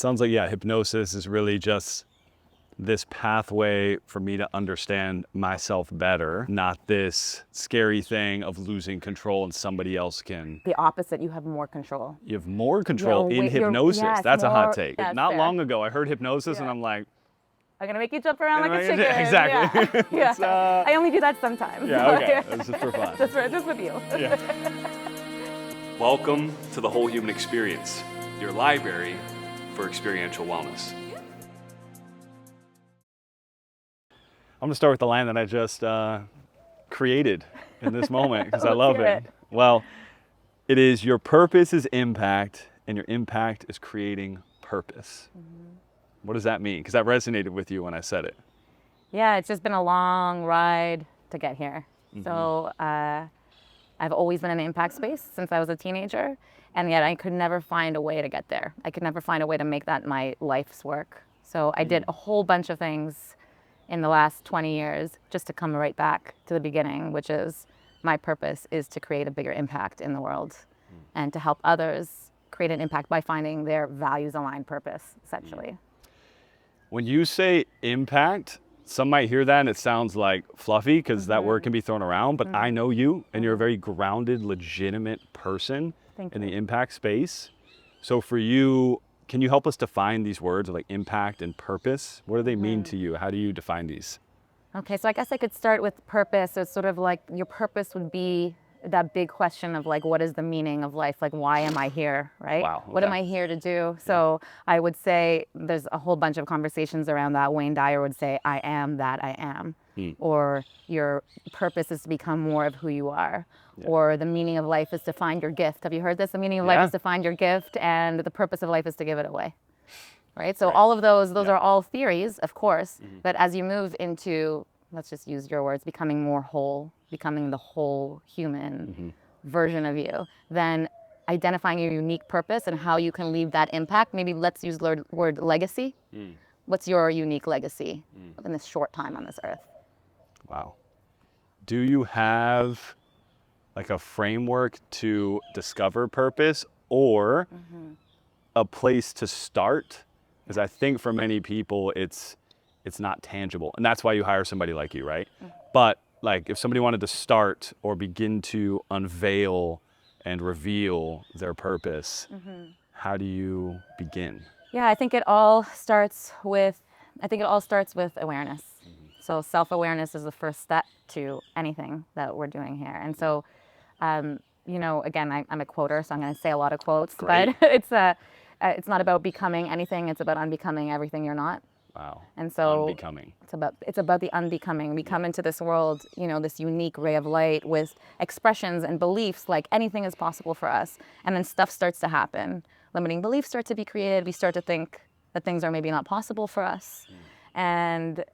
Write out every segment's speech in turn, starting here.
sounds like, yeah, hypnosis is really just this pathway for me to understand myself better, not this scary thing of losing control and somebody else can. The opposite, you have more control. You have more control in hypnosis. Yes, that's more, a hot take. Yes, not fair. long ago, I heard hypnosis and I'm like, I'm gonna make you jump around like a chicken. Exactly. Yeah. I only do that sometimes. Yeah, okay. This is for fun. just with you. Yeah. Welcome to the Whole Human Experience, your library for experiential wellness. I'm gonna start with the line that I just created in this moment because I love it. Well, it is your purpose is impact and your impact is creating purpose. Mm-hmm. What does that mean? Because that resonated with you when I said it. Yeah, it's just been a long ride to get here. Mm-hmm. So I've always been in the impact space since I was a teenager, and yet I could never find a way to get there. I could never find a way to make that my life's work. So I did a whole bunch of things in the last 20 years just to come right back to the beginning, which is my purpose is to create a bigger impact in the world and to help others create an impact by finding their values-aligned purpose, essentially. When you say impact, some might hear that and it sounds like fluffy because that word can be thrown around, but I know you and you're a very grounded, legitimate person in the impact space. So for you, can you help us define these words like impact and purpose? What do they mean to you? How do you define these? Okay, so I guess I could start with purpose. So it's sort of like your purpose would be that big question of like, what is the meaning of life? Like, why am I here, right? Wow. Okay. What am I here to do? So I would say there's a whole bunch of conversations around that. Wayne Dyer would say, I am that I am. Or your purpose is to become more of who you are. Or the meaning of life is to find your gift. Have you heard this? The meaning of life is to find your gift, and the purpose of life is to give it away. Right? So all of those are all theories, of course, but as you move into, let's just use your words, becoming more whole, becoming the whole human version of you, then identifying your unique purpose and how you can leave that impact. Maybe let's use the word legacy. What's your unique legacy in this short time on this earth? Wow. Do you have like a framework to discover purpose or a place to start? Because I think for many people, it's not tangible. And that's why you hire somebody like you, right? But like if somebody wanted to start or begin to unveil and reveal their purpose, how do you begin? Yeah, I think it all starts with awareness. So self-awareness is the first step to anything that we're doing here. And so, again, I'm a quoter, so I'm going to say a lot of quotes. Great. But it's not about becoming anything. It's about unbecoming everything you're not. Wow. And so unbecoming. It's about the unbecoming. We come into this world, this unique ray of light with expressions and beliefs like anything is possible for us. And then stuff starts to happen. Limiting beliefs start to be created. We start to think that things are maybe not possible for us. And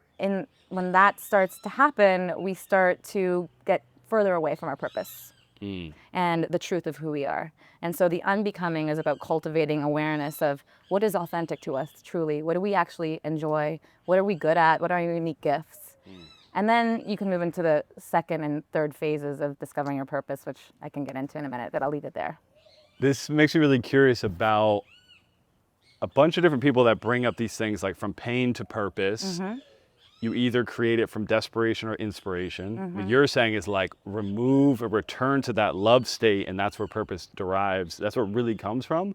when that starts to happen, we start to get further away from our purpose and the truth of who we are. And so the unbecoming is about cultivating awareness of what is authentic to us truly. What do we actually enjoy? What are we good at? What are our unique gifts? And then you can move into the second and third phases of discovering your purpose, which I can get into in a minute, but I'll leave it there. This makes me really curious about a bunch of different people that bring up these things like from pain to purpose. You either create it from desperation or inspiration. What you're saying is like remove or return to that love state, and that's where purpose derives. That's where it really comes from.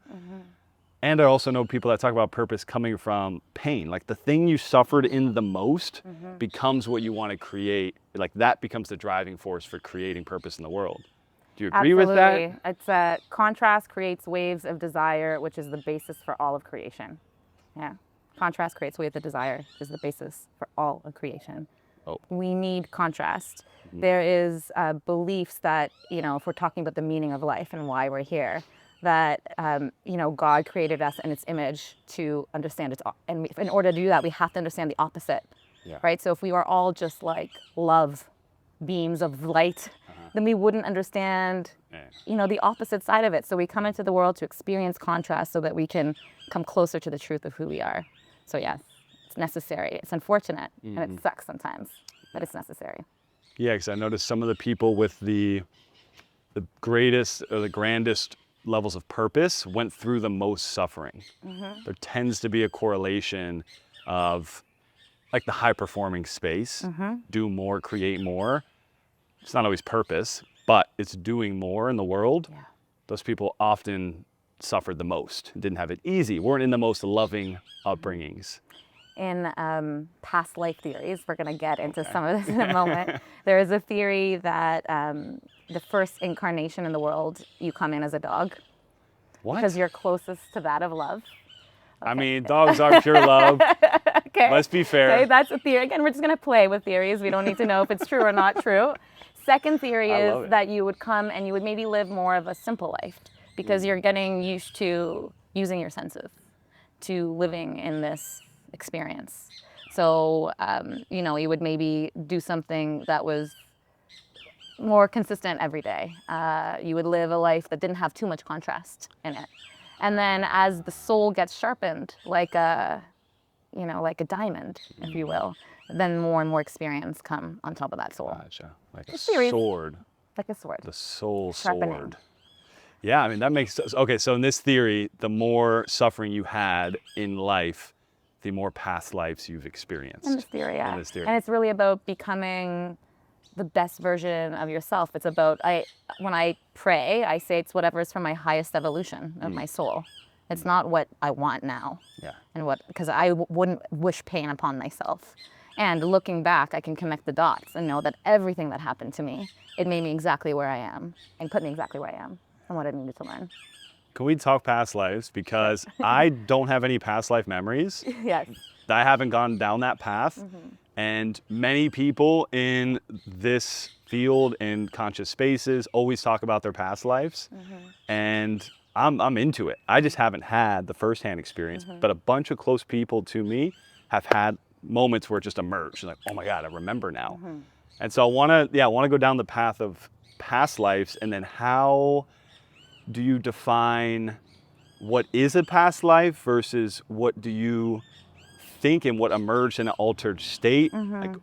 And I also know people that talk about purpose coming from pain. Like the thing you suffered in the most becomes what you want to create. Like that becomes the driving force for creating purpose in the world. Do you agree with that? It's contrast creates waves of desire, which is the basis for all of creation. Yeah. Contrast creates waves of desire, which is the basis for all of creation. We need contrast. There is beliefs that, if we're talking about the meaning of life and why we're here, that, God created us in its image to understand its, and in order to do that, we have to understand the opposite, right? So if we are all just like love, beams of light, then we wouldn't understand, the opposite side of it. So we come into the world to experience contrast so that we can come closer to the truth of who we are. So yes, it's necessary. It's unfortunate and it sucks sometimes, but it's necessary. Yeah, because I noticed some of the people with the greatest or the grandest levels of purpose went through the most suffering. There tends to be a correlation of like the high performing space, do more, create more. It's not always purpose, but it's doing more in the world. Yeah. Those people often suffered the most, didn't have it easy, weren't in the most loving upbringings. In past life theories, we're going to get into some of this in a moment. There is a theory that the first incarnation in the world, you come in as a dog. What? Because you're closest to that of love. I mean, dogs are pure love. Okay. Let's be fair. Okay, that's a theory. Again, we're just going to play with theories. We don't need to know if it's true or not true. Second theory is that you would come and you would maybe live more of a simple life because you're getting used to using your senses, to living in this experience. So, you would maybe do something that was more consistent every day. You would live a life that didn't have too much contrast in it. And then as the soul gets sharpened, like a diamond, if you will, then more and more experience come on top of that soul. Gotcha. Like a sword. Like a sword. The soul Sharpening. sword. Yeah, I mean, that makes sense. Okay, so in this theory, the more suffering you had in life, the more past lives you've experienced. In this theory, yeah. In this theory. And it's really about becoming the best version of yourself. It's about, when I pray, I say it's whatever's from my highest evolution of my soul. It's not what I want now. Yeah. And because I wouldn't wish pain upon myself. And looking back, I can connect the dots and know that everything that happened to me, it made me exactly where I am and put me exactly where I am and what I needed to learn. Can we talk past lives? Because I don't have any past life memories. Yes. I haven't gone down that path. And many people in this field in conscious spaces always talk about their past lives. And I'm into it. I just haven't had the firsthand experience, but a bunch of close people to me have had moments where it just emerged. Like, oh my God, I remember now. And so I want to go down the path of past lives, and then how do you define what is a past life versus what do you think and what emerged in an altered state? Like,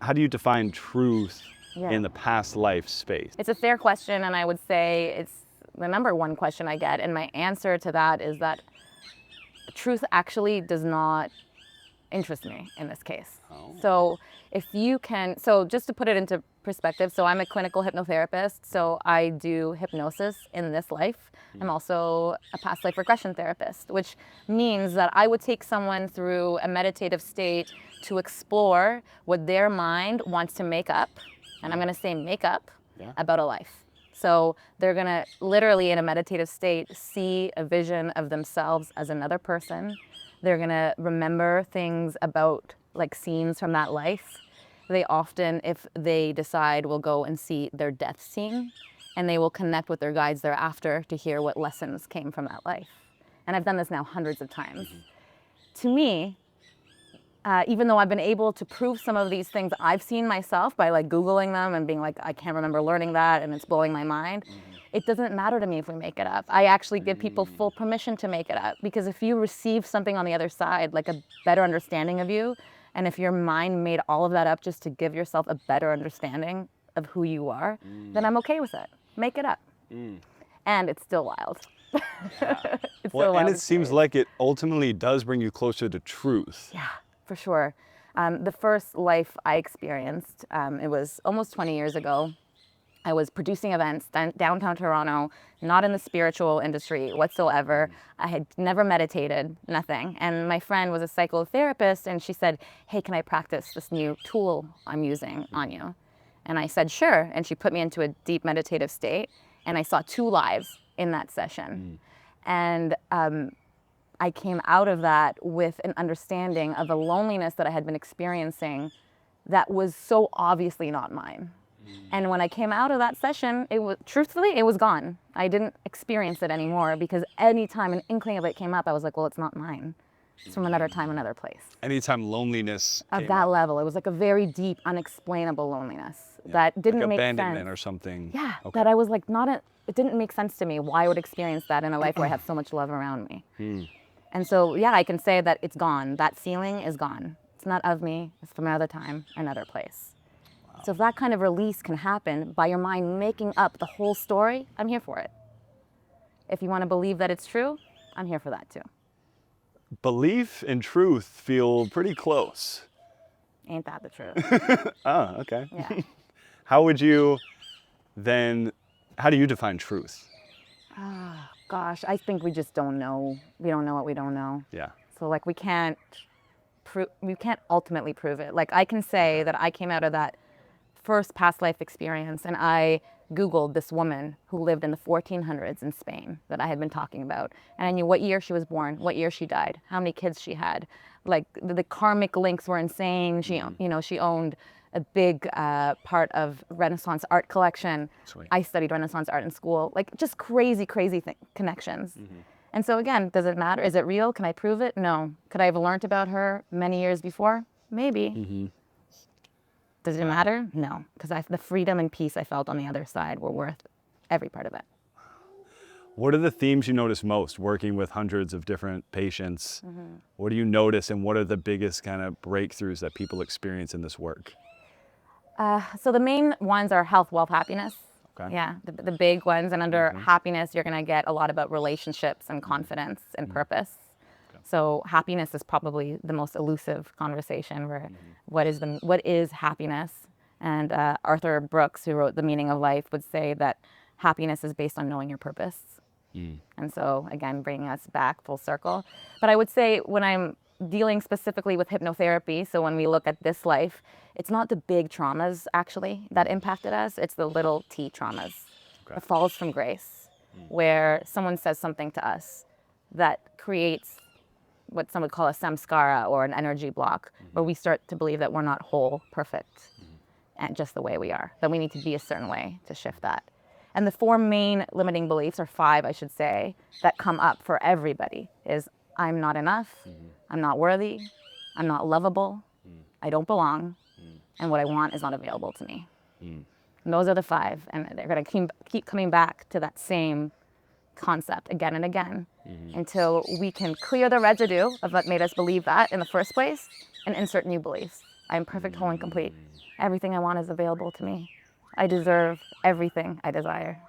how do you define truth in the past life space? It's a fair question, and I would say it's the number one question I get, and my answer to that is that truth actually does not interest me in this case. So just to put it into perspective, so I'm a clinical hypnotherapist, so I do hypnosis in this life. I'm also a past life regression therapist, which means that I would take someone through a meditative state to explore what their mind wants to make up, and I'm going to say make up, about a life. So they're going to literally in a meditative state see a vision of themselves as another person. They're going to remember things about like scenes from that life. They often, if they decide, will go and see their death scene, and they will connect with their guides thereafter to hear what lessons came from that life. And I've done this now hundreds of times. To me, even though I've been able to prove some of these things I've seen myself by like Googling them and being like, I can't remember learning that and it's blowing my mind, it doesn't matter to me if we make it up. I actually give people full permission to make it up, because if you receive something on the other side, like a better understanding of you, and if your mind made all of that up just to give yourself a better understanding of who you are, then I'm okay with it. Make it up. And it's still wild. And it seems like it ultimately does bring you closer to truth. Yeah, for sure. The first life I experienced, it was almost 20 years ago. I was producing events downtown Toronto, not in the spiritual industry whatsoever. I had never meditated, nothing. And my friend was a psychotherapist, and she said, hey, can I practice this new tool I'm using on you? And I said, sure. And she put me into a deep meditative state, and I saw 2 lives in that session. And I came out of that with an understanding of the loneliness that I had been experiencing that was so obviously not mine. And when I came out of that session, truthfully, it was gone. I didn't experience it anymore, because anytime an inkling of it came up, I was like, well, it's not mine. It's from another time, another place. Anytime loneliness Of that level, it was like a very deep, unexplainable loneliness that didn't like make abandonment sense. or something. Yeah, that I was like, it didn't make sense to me why I would experience that in a life where I have so much love around me. And so, yeah, I can say that it's gone. That feeling is gone. It's not of me. It's from another time, another place. So if that kind of release can happen by your mind making up the whole story, I'm here for it. If you want to believe that it's true, I'm here for that too. Belief and truth feel pretty close. Ain't that the truth? Oh, okay. Yeah. How do you define truth? Gosh, I think we just don't know. We don't know what we don't know. Yeah. So like we can't ultimately prove it. Like I can say that I came out of that first past life experience and I Googled this woman who lived in the 1400s in Spain that I had been talking about. And I knew what year she was born, what year she died, how many kids she had. Like the karmic links were insane. She, she owned a big part of Renaissance art collection. Sweet. I studied Renaissance art in school. Like just crazy connections. And so again, does it matter? Is it real? Can I prove it? No. Could I have learned about her many years before? Maybe. Does it matter? No, because the freedom and peace I felt on the other side were worth every part of it. What are the themes you notice most working with hundreds of different patients? What do you notice and what are the biggest kind of breakthroughs that people experience in this work? So the main ones are health, wealth, happiness. Okay. Yeah, the big ones. And under happiness, you're going to get a lot about relationships and confidence and purpose. So happiness is probably the most elusive conversation where what is happiness? And Arthur Brooks, who wrote The Meaning of Life, would say that happiness is based on knowing your purpose. And so again, bringing us back full circle. But I would say when I'm dealing specifically with hypnotherapy, so when we look at this life, it's not the big traumas actually that impacted us, it's the little t traumas, the falls from grace, where someone says something to us that creates what some would call a samskara or an energy block, where we start to believe that we're not whole, perfect, and just the way we are, that we need to be a certain way to shift that. And the four main limiting beliefs, or five, I should say, that come up for everybody is I'm not enough, I'm not worthy, I'm not lovable, I don't belong, and what I want is not available to me. And those are the five, and they're going to keep coming back to that same concept again and again until we can clear the residue of what made us believe that in the first place and insert new beliefs. I am perfect, whole, and complete. Everything I want is available to me. I deserve everything I desire.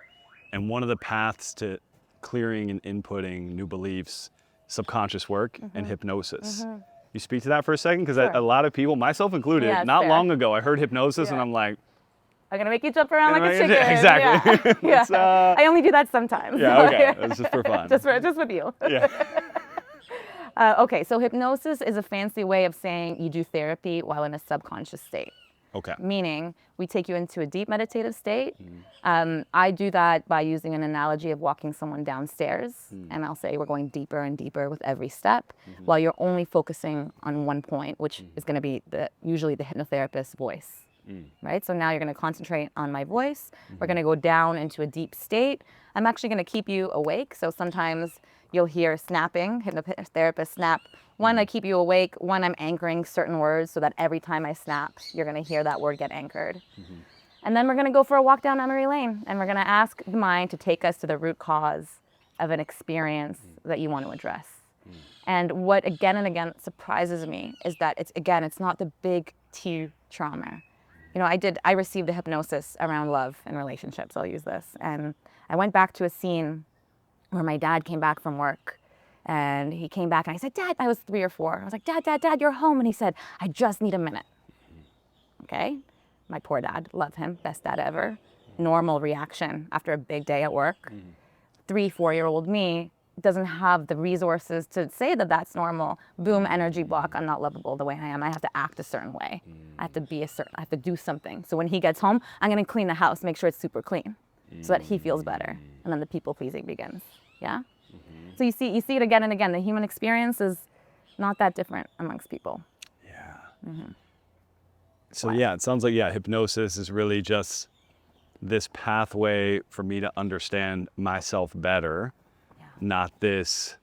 And one of the paths to clearing and inputting new beliefs, subconscious work and hypnosis. You speak to that for a second? Because a lot of people, myself included, not long ago, I heard hypnosis and I'm like, I'm going to make you jump around like a chicken. Exactly. Yeah. I only do that sometimes. Yeah, okay. That's just for fun. just with you. Yeah. Okay, so hypnosis is a fancy way of saying you do therapy while in a subconscious state. Okay. Meaning we take you into a deep meditative state. I do that by using an analogy of walking someone downstairs. And I'll say we're going deeper and deeper with every step while you're only focusing on one point, which is going to be usually the hypnotherapist's voice. Right? So now you're going to concentrate on my voice. We're going to go down into a deep state. I'm actually going to keep you awake. So sometimes you'll hear snapping, hypnotherapist snap. One, I keep you awake. One, I'm anchoring certain words so that every time I snap, you're going to hear that word get anchored. And then we're going to go for a walk down memory lane. And we're going to ask the mind to take us to the root cause of an experience that you want to address. And what again and again surprises me is that it's not the big T trauma. You know, I received a hypnosis around love and relationships. I'll use this. And I went back to a scene where my dad came back from work. And he came back and I said, Dad, I was 3 or 4. I was like, Dad, you're home. And he said, I just need a minute. Okay. My poor dad, love him, best dad ever. Normal reaction after a big day at work. 3, 4-year-old me doesn't have the resources to say that that's normal. Boom, energy block. I'm not lovable the way I am. I have to act a certain way. I have to do something. So when he gets home, I'm going to clean the house, make sure it's super clean so that he feels better. And then the people pleasing begins. Yeah. So you see it again and again. The human experience is not that different amongst people. Yeah. So it sounds like, hypnosis is really just this pathway for me to understand myself better, not this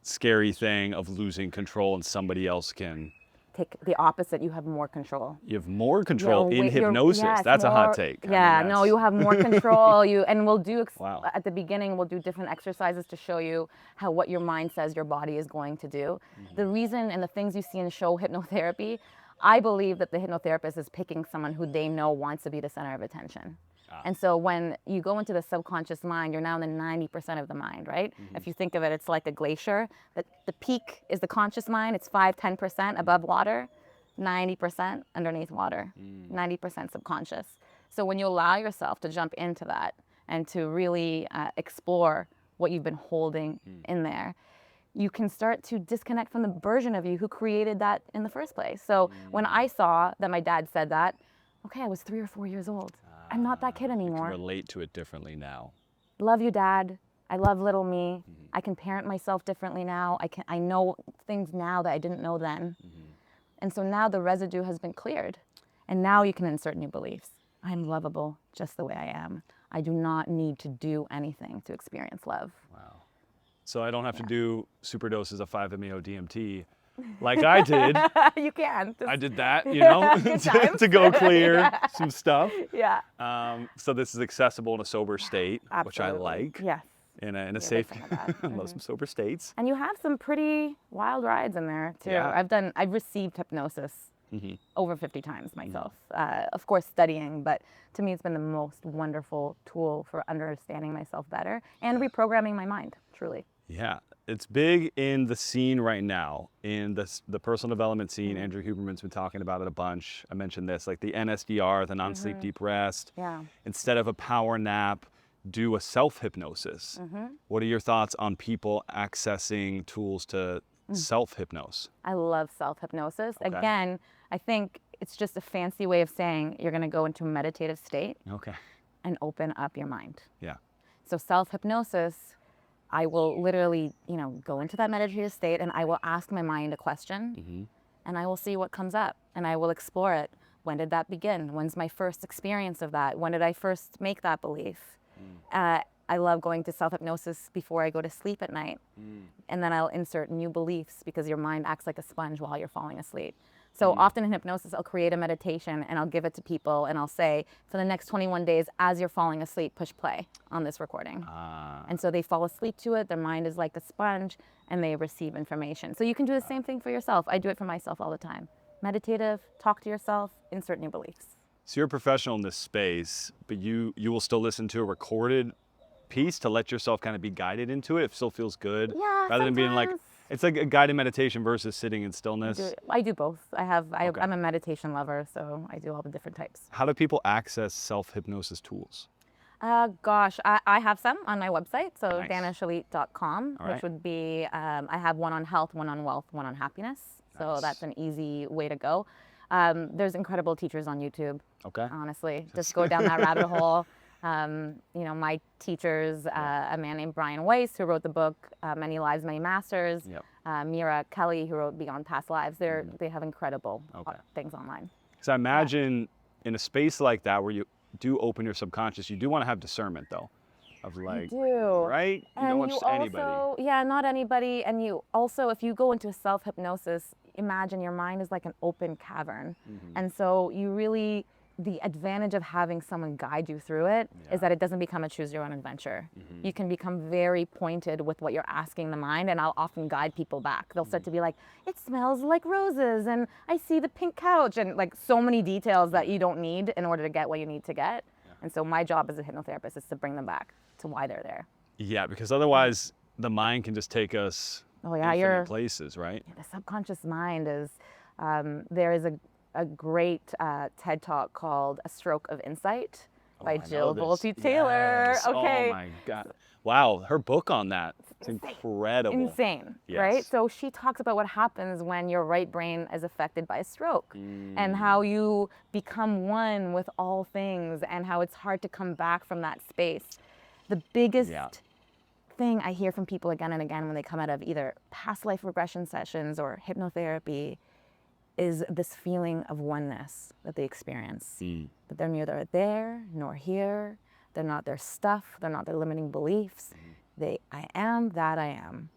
scary thing of losing control and somebody else can. Take the opposite, you have more control. You have more control in hypnosis. That's a hot take. Yeah, no, you have more control. And we'll do, at the beginning, we'll do different exercises to show you what your mind says your body is going to do. The reason and the things you see in show hypnotherapy, I believe that the hypnotherapist is picking someone who they know wants to be the center of attention. And so when you go into the subconscious mind, you're now in the 90% of the mind, right? If you think of it, it's like a glacier. The peak is the conscious mind. It's 5-10% above water, 90% underneath water, 90% subconscious. So when you allow yourself to jump into that and to really explore what you've been holding in there, you can start to disconnect from the version of you who created that in the first place. So when I saw that my dad said that, okay, I was 3 or 4 years old. I'm not that kid You anymore. can relate to it differently now. Love you, Dad. I love little me. I can parent myself differently now. I know things now that I didn't know then. And so now the residue has been cleared. And now you can insert new beliefs. I'm lovable just the way I am. I do not need to do anything to experience love. Wow. So I don't have to do super doses of 5-MeO DMT like I did. You can. I did that, you know, to go clear some stuff. Yeah. So this is accessible in a sober state, which I Absolutely. like. Yes. In a You're a safe, big fan of that. I love some sober states. And you have some pretty wild rides in there too. Yeah. I've received hypnosis over 50 times myself. Of course, studying, but to me, it's been the most wonderful tool for understanding myself better and reprogramming my mind, truly. Yeah, it's big in the scene right now, in the personal development scene. Andrew Huberman's been talking about it a bunch. I mentioned this, like the NSDR, the non-sleep deep rest. Yeah. Instead of a power nap, do a self-hypnosis. What are your thoughts on people accessing tools to self-hypnose? I love self-hypnosis. Again, I think it's just a fancy way of saying you're going to go into a meditative state and open up your mind. Yeah. So self-hypnosis, I will literally, go into that meditative state and I will ask my mind a question and I will see what comes up and I will explore it. When did that begin? When's my first experience of that? When did I first make that belief? I love going to self-hypnosis before I go to sleep at night. And then I'll insert new beliefs because your mind acts like a sponge while you're falling asleep. So often in hypnosis, I'll create a meditation and I'll give it to people and I'll say, for the next 21 days, as you're falling asleep, push play on this recording. And so they fall asleep to it. Their mind is like a sponge and they receive information. So you can do the same thing for yourself. I do it for myself all the time. Meditative, talk to yourself, insert new beliefs. So you're a professional in this space, but you will still listen to a recorded piece to let yourself kind of be guided into it. It still feels good. Yeah, rather than being like, sometimes. it's like a guided meditation versus sitting in stillness. I do both. I'm a meditation lover, so I do all the different types. How do people access self-hypnosis tools? Gosh, I have some on my website, so Nice. danashalit.com, All right. which would be, I have one on health, one on wealth, one on happiness. So Nice. that's an easy way to go. There's incredible teachers on YouTube. Okay. Honestly, just go down that rabbit hole. My teachers, a man named Brian Weiss, who wrote the book Many Lives, Many Masters. Yep. Mira Kelly, who wrote Beyond Past Lives. They have incredible things online. So I imagine in a space like that where you do open your subconscious, you do want to have discernment though, of like, You do. right? You don't want just anybody. Yeah, not anybody. And you also, if you go into self-hypnosis, imagine your mind is like an open cavern. And so you really, the advantage of having someone guide you through it is that it doesn't become a choose your own adventure. You can become very pointed with what you're asking the mind, and I'll often guide people back. They'll start to be like, it smells like roses, and I see the pink couch, and like so many details that you don't need in order to get what you need to get. And so my job as a hypnotherapist is to bring them back to why they're there. Yeah, because otherwise the mind can just take us infinite places, right? The subconscious mind is, there is a great TED Talk called A Stroke of Insight by Jill Bolte Taylor. Yes. Okay. Oh my God. Wow, her book on that. It's incredible. Insane, right? So she talks about what happens when your right brain is affected by a stroke and how you become one with all things and how it's hard to come back from that space. The biggest thing I hear from people again and again when they come out of either past life regression sessions or hypnotherapy is this feeling of oneness that they experience. That they're neither there nor here. They're not their stuff. They're not their limiting beliefs. I am that I am.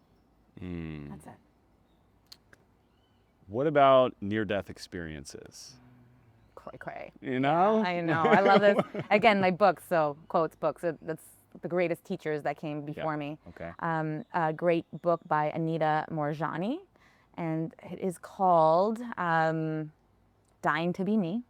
That's it. What about near-death experiences? Cray. You know? I know. I love this. Again, my books, so quotes books. That's the greatest teachers that came before me. Okay. A great book by Anita Morjani, and it is called Dying to Be Me.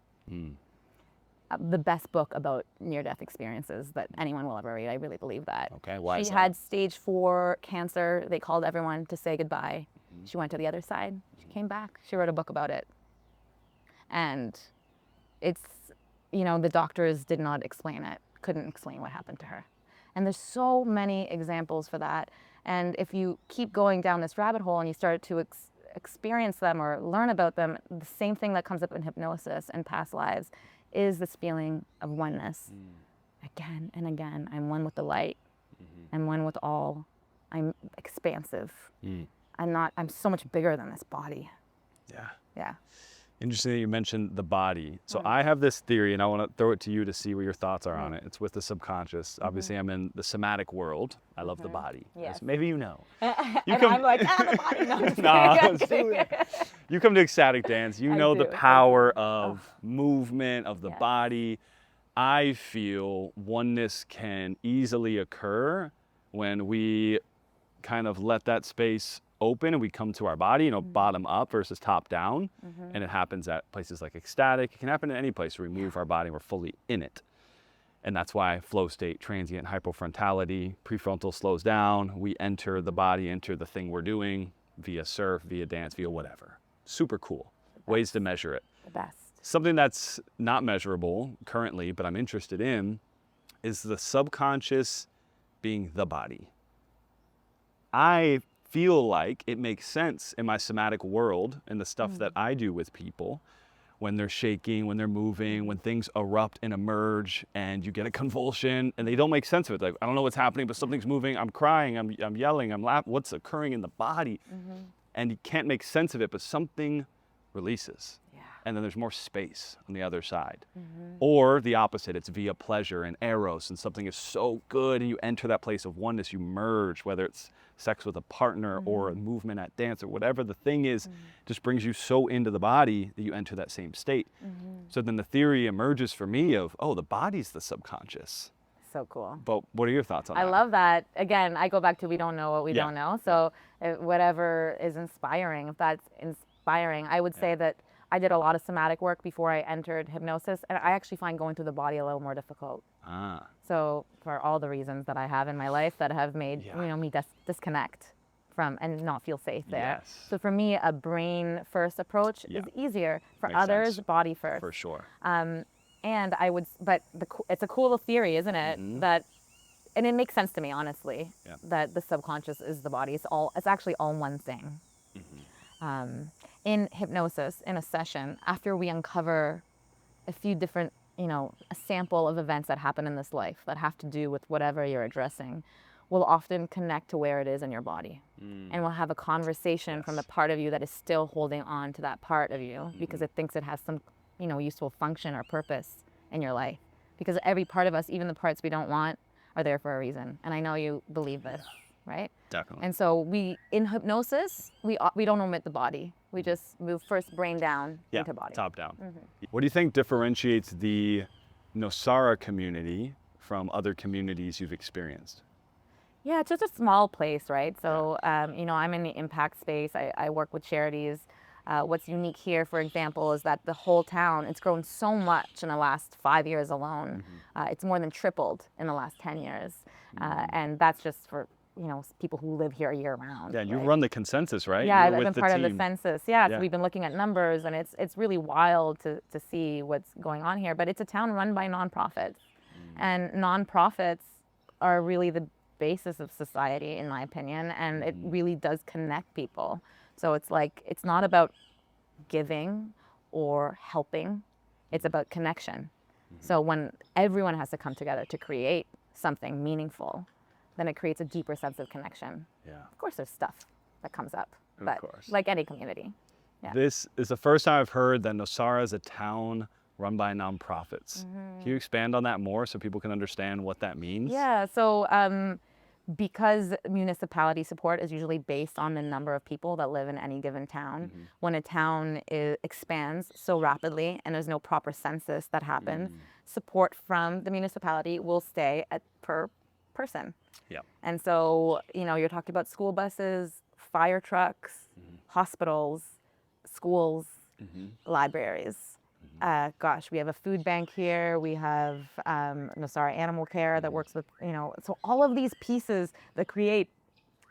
the best book about near-death experiences that anyone will ever read. I really believe that. Okay, why is She that? had stage 4 cancer. They called everyone to say goodbye. She went to the other side. She came back. She wrote a book about it. And it's, the doctors did not explain it, couldn't explain what happened to her. And there's so many examples for that. And if you keep going down this rabbit hole and you start to experience them or learn about them, the same thing that comes up in hypnosis and past lives is this feeling of oneness. Again and again, I'm one with the light. I'm one with all. I'm expansive. I'm so much bigger than this body. Yeah. Yeah. Interesting that you mentioned the body. So I have this theory, and I want to throw it to you to see what your thoughts are on it. It's with the subconscious. Obviously, I'm in the somatic world. I love the body. Yes. As maybe you know. I'm like, the body. No, I'm just Nah, kidding. I'm kidding. You come to ecstatic dance. You I know the do, I power do. of movement, of the Yes. body. I feel oneness can easily occur when we kind of let that space open and we come to our body, bottom up versus top down. And it happens at places like ecstatic. It can happen in any place where we move our body and we're fully in it. And that's why flow state, transient hypofrontality, prefrontal slows down. We enter the body, enter the thing we're doing via surf, via dance, via whatever. Super cool. Ways to measure it. The best. Something that's not measurable currently, but I'm interested in, is the subconscious being the body. I feel like it makes sense in my somatic world and the stuff that I do with people when they're shaking, when they're moving, when things erupt and emerge and you get a convulsion and they don't make sense of it. Like, I don't know what's happening, but something's moving. I'm crying, I'm yelling, I'm laughing. What's occurring in the body? And you can't make sense of it, but something releases. And then there's more space on the other side. Or the opposite, it's via pleasure and eros, and something is so good and you enter that place of oneness, you merge, whether it's sex with a partner or a movement at dance or whatever the thing is, just brings you so into the body that you enter that same state. So then the theory emerges for me of, the body's the subconscious. So cool. But what are your thoughts on that? I love that. Again, I go back to we don't know what we don't know. So whatever is inspiring, if that's inspiring, I would say that I did a lot of somatic work before I entered hypnosis, and I actually find going through the body a little more difficult. So for all the reasons that I have in my life that have made me disconnect from and not feel safe there. So for me, a brain first approach is easier. For Makes others, sense. body first. For sure. And I would, but it's a cool theory, isn't it? And it makes sense to me, honestly, that the subconscious is the body. It's actually all one thing. In hypnosis, in a session, after we uncover a few different, a sample of events that happen in this life that have to do with whatever you're addressing, we'll often connect to where it is in your body. And we'll have a conversation from the part of you that is still holding on to that part of you because it thinks it has some, useful function or purpose in your life. Because every part of us, even the parts we don't want, are there for a reason. And I know you believe this, right? Definitely. And so in hypnosis, we don't omit the body. We just move first brain down into body. Top down. What do you think differentiates the Nosara community from other communities you've experienced? Yeah, it's just a small place, right? So, I'm in the impact space. I work with charities. What's unique here, for example, is that the whole town, it's grown so much in the last 5 years alone. It's more than tripled in the last 10 years. And that's just for people who live here year round. Yeah, and you right? run the consensus, right? Yeah, You're I've with been part of the team. census. Yeah, so we've been looking at numbers, and it's really wild to see what's going on here. But it's a town run by nonprofits, and nonprofits are really the basis of society, in my opinion, and it really does connect people. So it's not about giving or helping; it's about connection. So when everyone has to come together to create something meaningful, then it creates a deeper sense of connection. Of course, there's stuff that comes up, but like any community. This is the first time I've heard that Nosara is a town run by nonprofits. Can you expand on that more so people can understand what that means? Yeah, so because municipality support is usually based on the number of people that live in any given town, when a town expands so rapidly and there's no proper census that happens, support from the municipality will stay per person. And so, you're talking about school buses, fire trucks, hospitals, schools, libraries. Gosh, we have a food bank here. We have Nosara Animal Care that works with, so all of these pieces that create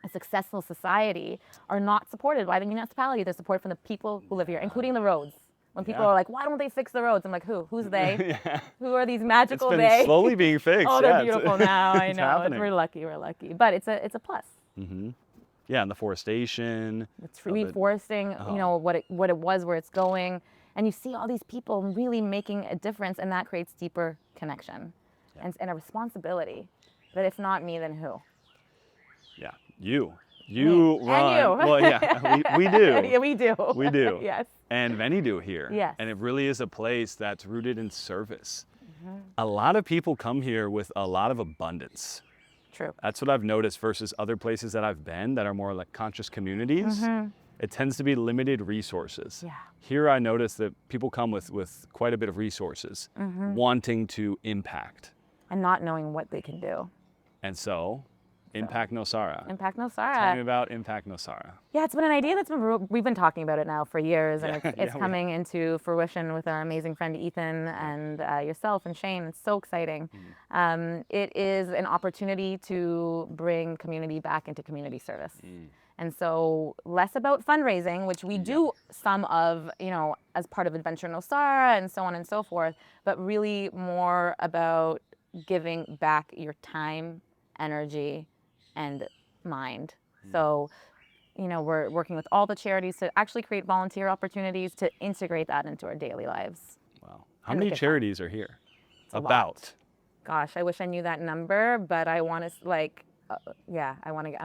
a successful society are not supported by the municipality. They're supported from the people who live here, including the roads. When people are like, why don't they fix the roads? I'm like, who? Who's they? Who are these magical It's been they? slowly being fixed. Oh, they're beautiful now. I it's know. happening. We're lucky. We're lucky. But it's a plus. Yeah, and the forestation. It's reforesting, what it was, where it's going. And you see all these people really making a difference, and that creates deeper connection and a responsibility that if not me, then who? Yeah, you Me. run. And you. Well, yeah, we do. Yeah, we do. We do. Yes. And many do here. Yes. And it really is a place that's rooted in service. A lot of people come here with a lot of abundance. True. That's what I've noticed versus other places that I've been that are more like conscious communities. It tends to be limited resources. Yeah. Here I notice that people come with quite a bit of resources, wanting to impact. And not knowing what they can do. And so, Impact Nosara. Impact Nosara. Tell me about Impact Nosara. Yeah, it's been an idea we've been talking about it now for years, and it's Yeah, coming into fruition with our amazing friend Ethan and yourself and Shane. It's so exciting. It is an opportunity to bring community back into community service. And so less about fundraising, which we do some of, as part of Adventure Nosara and so on and so forth, but really more about giving back your time, energy, and mind. So, we're working with all the charities to actually create volunteer opportunities to integrate that into our daily lives. Wow. How many charities are here? About. Gosh, I wish I knew that number, but I want to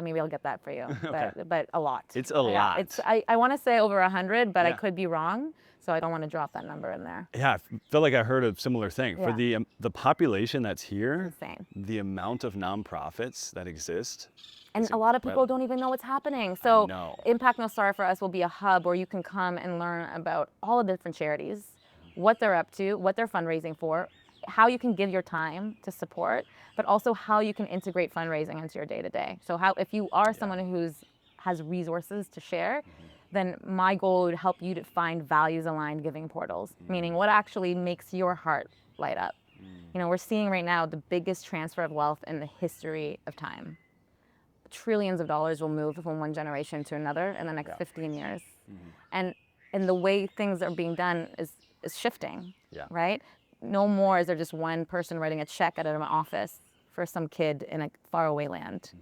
maybe I'll get that for you. Okay. But a lot. It's a lot. I want to say over 100, but I could be wrong. So I don't want to drop that number in there. Yeah, I feel like I heard a similar thing. Yeah. For the population that's here, Insane. the amount of nonprofits that exist. And a lot of people don't even know what's happening. So know. Impact Nosara for us will be a hub where you can come and learn about all the different charities, what they're up to, what they're fundraising for, how you can give your time to support, but also how you can integrate fundraising into your day-to-day. So if you are someone who has resources to share, then my goal would help you to find values-aligned giving portals, meaning what actually makes your heart light up. We're seeing right now the biggest transfer of wealth in the history of time. Trillions of dollars will move from one generation to another in the next 15 years. And the way things are being done is shifting, right? No more is there just one person writing a check out of an office for some kid in a faraway land.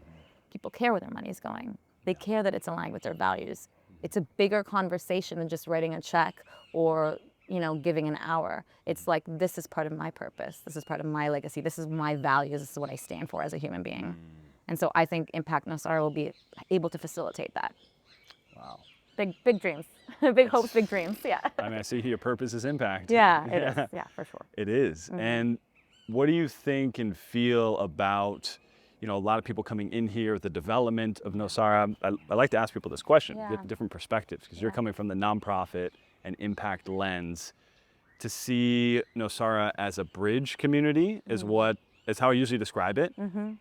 People care where their money is going. They care that it's aligned with their values. It's a bigger conversation than just writing a check or, giving an hour. It's like, this is part of my purpose. This is part of my legacy. This is my values. This is what I stand for as a human being. And so I think Impact Nosara will be able to facilitate that. Wow. Big dreams. Big hopes, big dreams. Yeah. I mean, I see your purpose is impact. Yeah, it is. Yeah, for sure. It is. And what do you think and feel about, a lot of people coming in here, the development of Nosara? I like to ask people this question, get different perspectives, because you're coming from the nonprofit and impact lens. To see Nosara as a bridge community is how I usually describe it,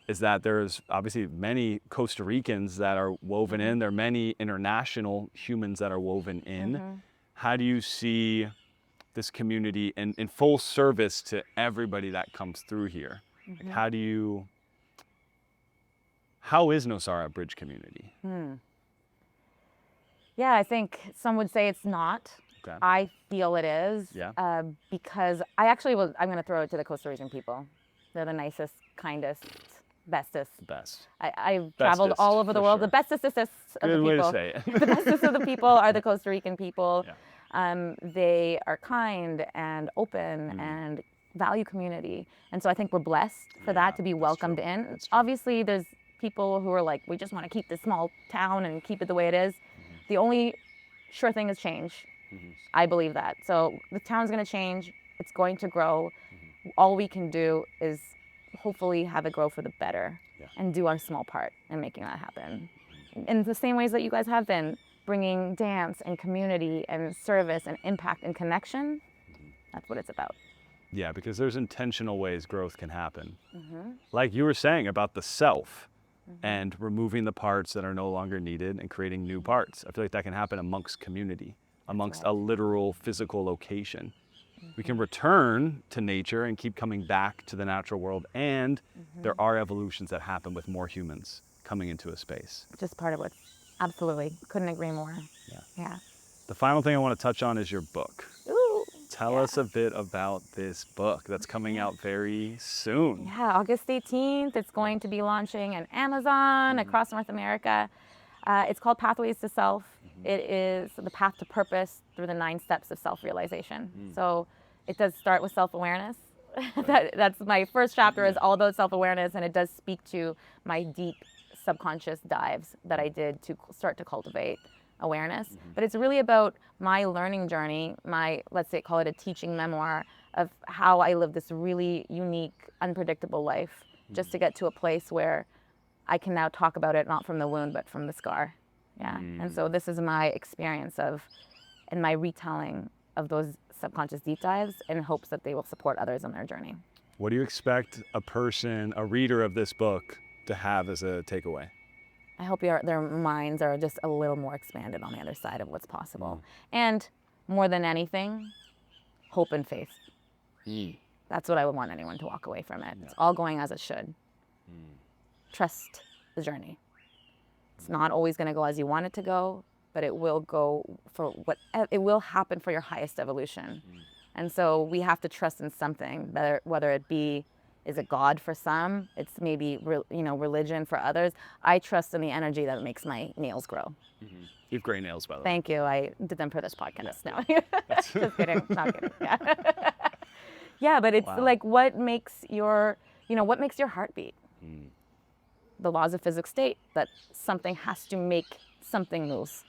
is that there's obviously many Costa Ricans that are woven in. There are many international humans that are woven in. How do you see this community in full service to everybody that comes through here? Like how is Nosara a bridge community? Yeah, I think some would say it's not. Okay. I feel it is. Yeah. Because I'm going to throw it to the Costa Rican people. They're the nicest, kindest, bestest. Best. I've traveled all over the world. Sure. The bestest of the Good people. way to say it. The bestest of the people are the Costa Rican people. Yeah. They are kind and open and value community. And so I think we're blessed for that, to be welcomed in. Obviously, there's people who are like, we just want to keep this small town and keep it the way it is. The only sure thing is change. I believe that. So the town's going to change. It's going to grow. All we can do is hopefully have it grow for the better and do our small part in making that happen. In the same ways that you guys have been, bringing dance and community and service and impact and connection, that's what it's about. Yeah, because there's intentional ways growth can happen. Like you were saying about the self and removing the parts that are no longer needed and creating new parts. I feel like that can happen amongst community, amongst a literal physical location. we can return to nature and keep coming back to the natural world. And there are evolutions that happen with more humans coming into a space. Just part of what, absolutely. Couldn't agree more. Yeah. The final thing I want to touch on is your book. Ooh. Tell us a bit about this book that's coming out very soon. Yeah, August 18th. It's going to be launching on Amazon across North America. It's called Pathways to Self. It is the path to purpose through the 9 steps of self-realization. So it does start with self-awareness. That's my first chapter is all about self-awareness, and it does speak to my deep subconscious dives that I did to start to cultivate awareness. But it's really about my learning journey, my, let's say, call it a teaching memoir of how I lived this really unique, unpredictable life just to get to a place where I can now talk about it not from the wound, but from the scar. Yeah. And so this is my experience of, and my retelling of those subconscious deep dives in hopes that they will support others on their journey. What do you expect a person, a reader of this book, to have as a takeaway? I hope their minds are just a little more expanded on the other side of what's possible. And more than anything, hope and faith. That's what I would want anyone to walk away from it. It's all going as it should. Trust the journey. It's not always going to go as you want it to go, but it will go for what it will happen for your highest evolution. And so we have to trust in something, whether it be, is it God for some? It's maybe religion for others. I trust in the energy that makes my nails grow. You have great nails, by the way. Thank you. I did them for this podcast. No, just kidding. Not kidding. Yeah, yeah, but it's like what makes your heart beat? The laws of physics state that something has to make something move,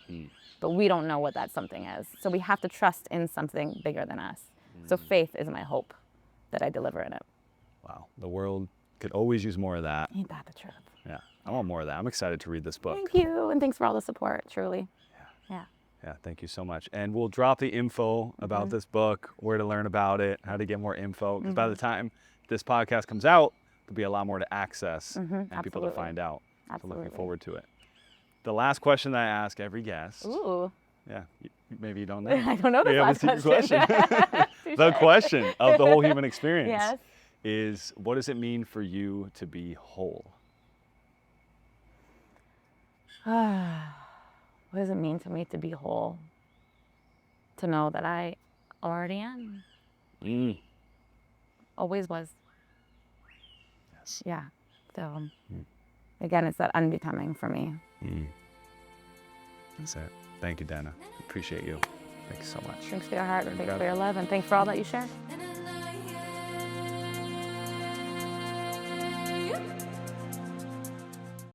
but we don't know what that something is. So we have to trust in something bigger than us. So faith is my hope that I deliver in it. Wow, the world could always use more of that. Ain't that the truth? Yeah, I want more of that. I'm excited to read this book. Thank you, and thanks for all the support, truly. Yeah, thank you so much. And we'll drop the info about this book, where to learn about it, how to get more info. Because by the time this podcast comes out, there'll be a lot more to access and people to find out. So looking forward to it. The last question that I ask every guest. Ooh. Yeah, maybe you don't know. I don't know this last question. The question of the whole human experience is, what does it mean for you to be whole? What does it mean to me to be whole? To know that I already am. Always was. Yes. Yeah. So, again, it's that unbecoming for me. That's it. Thank you, Dana. Appreciate you. Thanks so much. Thanks for your heart, and thanks for your love, and thanks for all that you share.